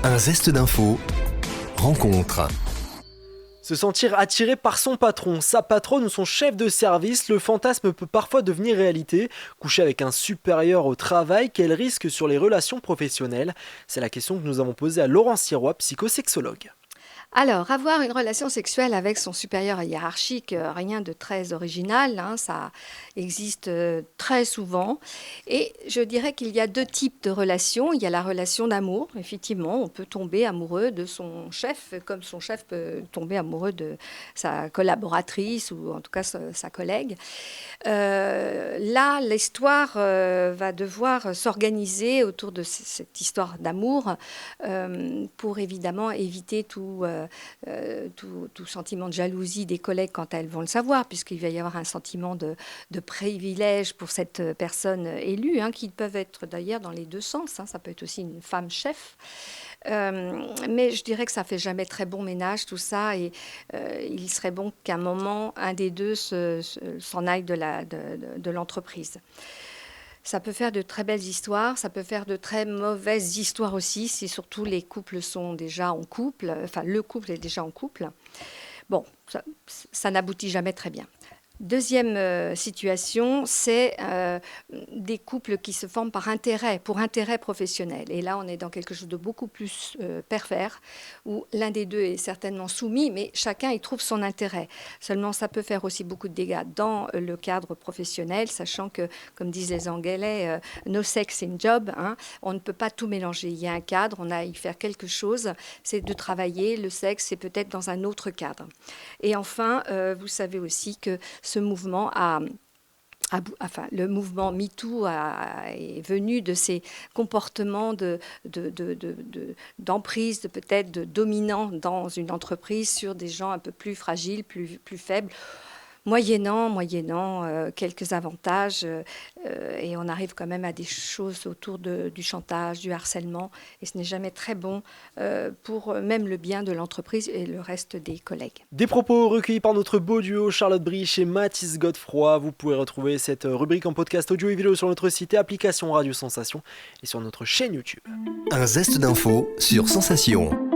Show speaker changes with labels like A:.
A: Un zeste d'info, rencontre.
B: Se sentir attiré par son patron, sa patronne ou son chef de service, le fantasme peut parfois devenir réalité. Coucher avec un supérieur au travail, quel risque sur les relations professionnelles? C'est la question que nous avons posée à Laurent Sirois, psychosexologue.
C: Alors, avoir une relation sexuelle avec son supérieur hiérarchique, rien de très original, hein, ça existe très souvent. Et je dirais qu'il y a deux types de relations. Il y a la relation d'amour, effectivement, on peut tomber amoureux de son chef, comme son chef peut tomber amoureux de sa collaboratrice ou en tout cas sa collègue. Là, l'histoire va devoir s'organiser autour de cette histoire d'amour pour évidemment éviter tout sentiment de jalousie des collègues quand elles vont le savoir, puisqu'il va y avoir un sentiment de privilège pour cette personne élue, hein, qui peuvent être d'ailleurs dans les deux sens, hein, ça peut être aussi une femme chef. Mais je dirais que ça ne fait jamais très bon ménage tout ça, et il serait bon qu'à un moment, un des deux s'en aille de l'entreprise. Ça peut faire de très belles histoires, ça peut faire de très mauvaises histoires aussi, si surtout les couples sont déjà en couple, enfin le couple est déjà en couple. Bon, ça n'aboutit jamais très bien. Deuxième situation, c'est des couples qui se forment pour intérêt professionnel. Et là, on est dans quelque chose de beaucoup plus pervers, où l'un des deux est certainement soumis, mais chacun y trouve son intérêt. Seulement, ça peut faire aussi beaucoup de dégâts dans le cadre professionnel, sachant que, comme disent les Anglais, no sex in job, hein, on ne peut pas tout mélanger. Il y a un cadre, on a à y faire quelque chose, c'est de travailler, le sexe, c'est peut-être dans un autre cadre. Et enfin, vous savez aussi que ce mouvement le mouvement MeToo est venu de ces comportements d'emprise, peut-être de dominant dans une entreprise sur des gens un peu plus fragiles, plus faibles, moyennant quelques avantages, et on arrive quand même à des choses autour du chantage, du harcèlement, et ce n'est jamais très bon pour même le bien de l'entreprise et le reste des collègues.
B: Des propos recueillis par notre beau duo Charlotte Brich et Mathis Godefroy. Vous pouvez retrouver cette rubrique en podcast audio et vidéo sur notre site et application Radio Sensation et sur notre chaîne YouTube.
A: Un zeste d'info sur Sensation.